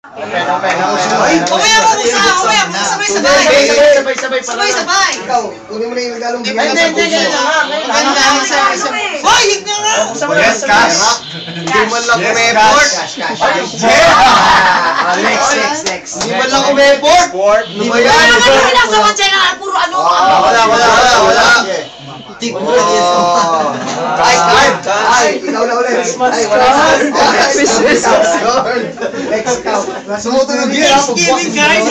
Umaya mo sabay. Ikaw, kunin mo na yung regalong bigyan Hindi. Hoy, hig na nga. Yes, cash. Hindi man lang umeport. Next. Hindi man lang umeport. Hindi ba yan? Puro ano. Wala. Ay, ikaw na ulit. Ay, wala. Next ikaw. Sumutunog yun. Thanksgiving, guys.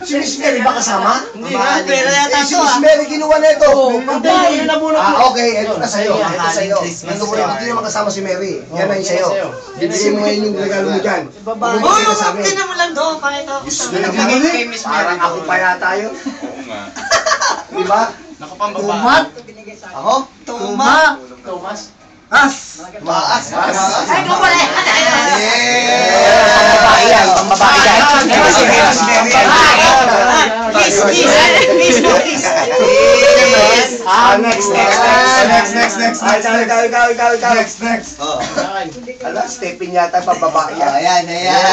Si Miss Mary ba kasama? Hindi na, pera yata Si to Miss Mary kinuha na ito. Okay, ito na sa'yo. Ito sa'yo. Hindi naman kasama si Mary. Yan na yung sa'yo. Bibigyan mo ngayon yung regalo mo dyan. Hoy, tinan mo lang doon. Pakita ko sa akin. Parang ako pa yata yun. Diba? Tumat. Ako? Thomas. Maas. Ay, ikaw pala. Pambabae yan. Kiss. Next. Ala, stepping yata pambabae yan. Ayan.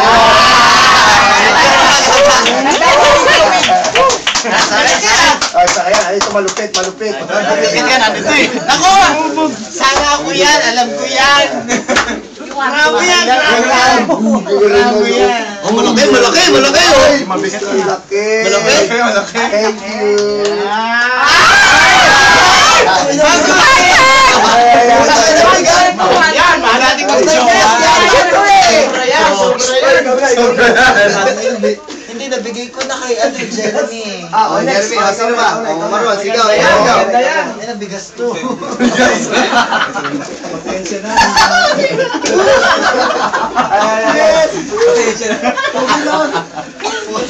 Ay, sa kaya, ito malupit. Ako! Sana ako yan, alam ko yan. Grabe yan. Oh, malaki. Mabigat ang laki. Malaki. Thank you. Yan, mahal natin Hindi, nabigay ko na kay Jeremy. Next. Sino ba? Marwan, sigaw. Ay, nabigas to. Pasensya na.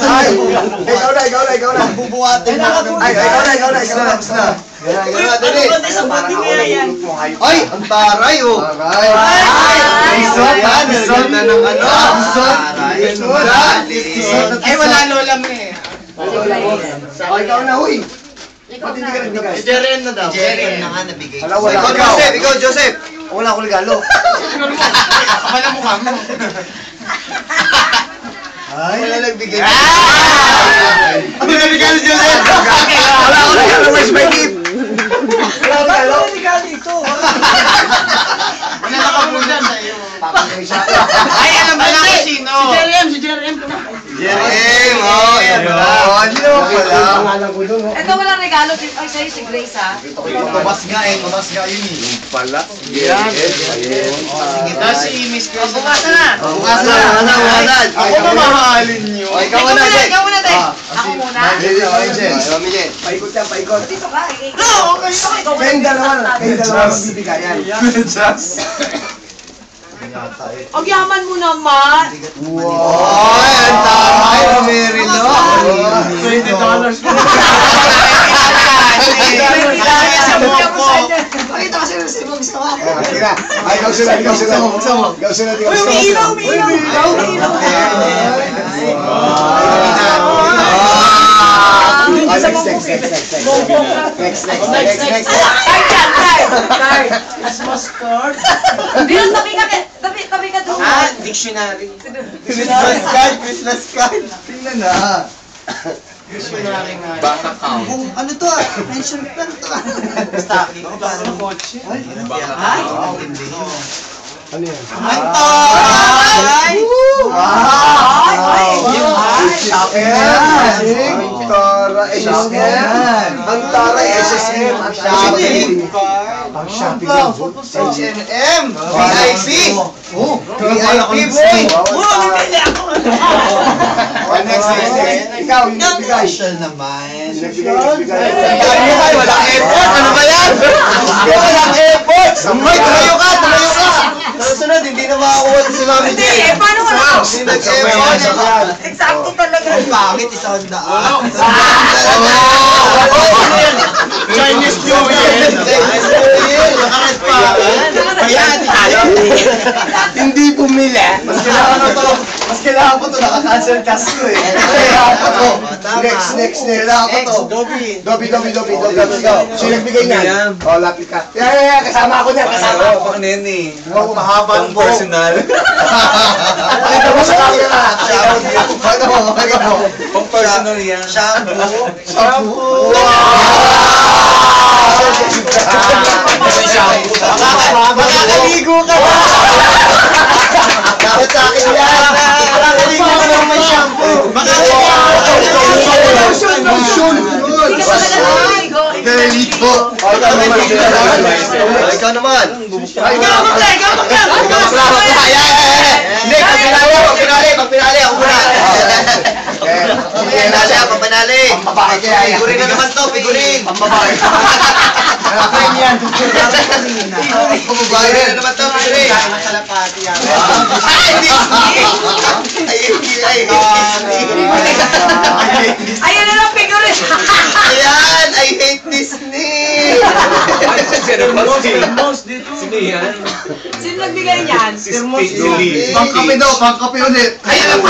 Ay, ikaw na. Bubuhatin mo kami. Ay, ikaw na. Ay, ang taray oh. Isot na ng ano. Ay, wala lola mo eh. Ay, ikaw na, huy. Ba't hindi ka nagbigay? Jeren na daw. Jeremy na nga nabigay. Wala, wala. Ikaw, Joseph. Wala akong regalo. Kapala mukha mo. Wala nagbigay. Ano na regalo, Joseph? Wala akong regalo. Where's my gift? Wala akong regalo. Wala na kabulan na iyo. Ay, alam mo lang kung sino. Si Jerem. Jerem, oh, yan pala. Hindi naman pala. Pangalan ko dun, oh. Ito walang regalo. Ay, sa'yo si Grace, ha? Tumas nga yun eh. Pala. Yan. Tapos si Miss Grace. Bukasan na. Bukasan. Ako mamahalin niyo. Oh, ikaw muna, Jen. Ikaw muna, te. Ako muna. Mami Jen. Paikot yan, paikot. Dito ka. No, okay. Kayong dalawa magbibigayan. Ang yaman mo naman. Ay, ang taray. Mary, no? $20 pa. Pakita kasi ng sibong sa ako. Ay, ikaw sila. Umiilaw. Next. Christmas card. Bilang tabi ka doon. Dictionary. Christmas card. Tingnan na. Dictionary nga. Bank account. Ano to ah? Pension plan to ah. Stocking. Parang kotse. Ano yan? Antay! Ang taray, SSM. Ang shopping. H&M. VIP. VIP, boy. Bibili ako. Next. Ikaw, yung nagbigay. Special naman. Ay, walang airport. Ano ba yan? Walang airport. Ay, tumayo ka. Sunod, hindi na makakuha si Mami Hindi, Jen. paano wala? Hindi nag-airport. Eksakto talaga. Ang pangit, 100. Chinese New Year. Nakaret pa. Ayan. Hindi bumili. Mas kailangan ko to, naka-cancel cast ko eh. Kailangan ko to. Next. Kailangan ko to. Dobby. Sino nagbigay niyan? Oh, lapit ka. Yeah. Kasama ako niyan. Kasama ako. Ano yan eh? Mahabang personal. Pakita mo sa camera. Pang personal yan. Shampoo. Makakaligo ka ba? Dapat sa akin yan. Makakaligo ka naman may shampoo. Lotion. Hindi ka talaga naliligo. Naliligo. Ikaw naman. Ikaw Hindi, pag pinali, ako muna. Pampanali. Figurin na naman to, figurin. Pambabae. Figurin na naman to, figurin. Ayun na lang, figure. Ayan, I hate Disney. Sino nagbigay niyan? Pangkape daw, pangkape ulit. Ayan ang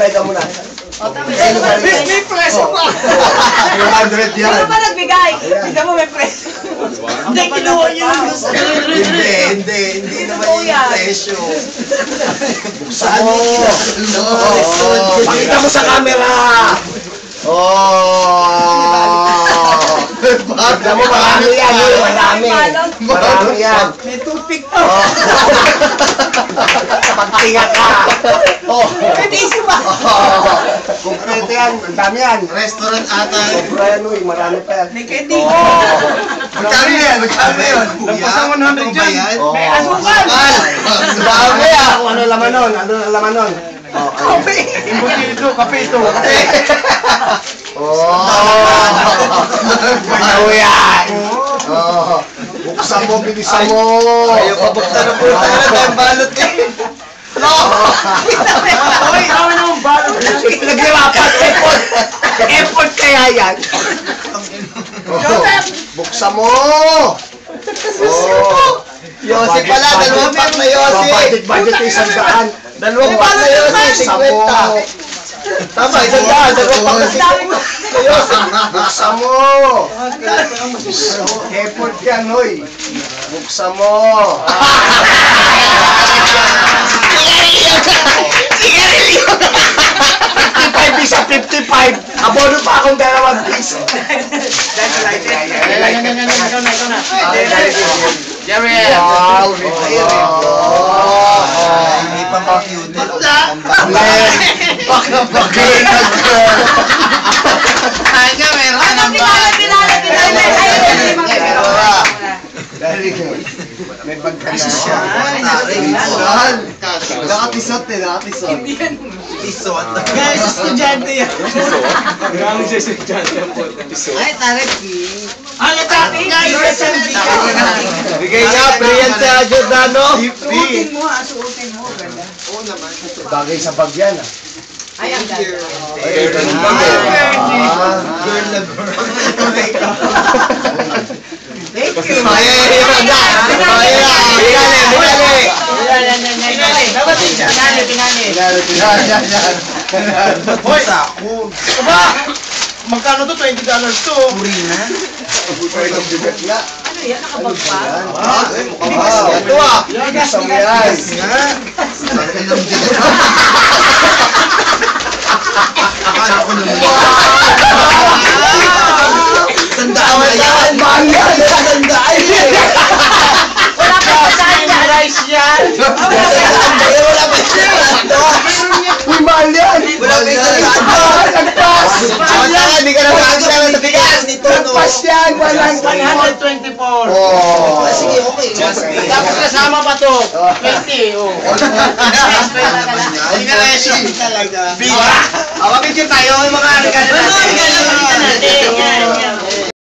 Ikaw muna. May preso pa. 200 yan. Ano ba nagbigay? Tignan mo may preso. Hindi, kinuha niyo lang gusto. Hindi naman yung presyo. Buksan mo. Pakita mo sa camera. Pakita mo, marami yan. Marami yan. May toothpick pa. Pagtinga ka. May tissue pa. Kompleto yan. Ang dami yan. Restaurant ata. Sobra yan, uy. Marami pa yan. May candy. Magkano yan? Nagpasang 100 dyan. May asukal. Dami ah. Ano laman nun? Ano laman nun? Kape. Imbutido, kape ito. Ano yan? Buksan mo, bilisan mo. Ayaw pa buksan na po. Ang balot eh. Uy, kami naman balot. Naghirapan. Effort kaya yan. Buksan mo. Yossi pala, dalawang pack na Yossi. Budget na 100. Dalawang pack na Yossi, 50. Tama, 100. Dalawang pack na Yossi. Buksan mo. Effort yan, hoy. Buksan mo. Sigarilyo! 55 isa, 55. Abono pa akong 2 piso. Jerry! Wow! Hindi pa ma-cute. Baka nag-girl. Kaya meron ka ng Pinala. Very good. May pagkana siya. Nakatisot eh, nakatisot. Isot. Guys, estudyante yan. Ay, tarik. Ano tayo guys? Bigay nga, Brian sa Giordano. Suotin mo ha, suotin mo. Ganda. Bagay sa bagyan ah. Ay, ang ganda. Ay, ganun ba? Girl na girl. Thank you. Hoy! Aba! Magkano to? $20 to. Purina. Ano yan? Nakabag pa? Ito ah! Isang yan. Akala ko naman. Tandaan! Mahal yan! Tandaan! Wala pa saan yan. Rice yan. Wala pa yan! Uy, mahal yan! Wala pa yan. Nagpas! Hindi ka na makakasama sa bigas! Nagpas yan! 124. Oh! Sige, okay. Tapos kasama pa to. 20. Oh. Hindi ka resyo. Talaga. Biga. Awagin yun tayo. Yung mga regalo natin. Yan.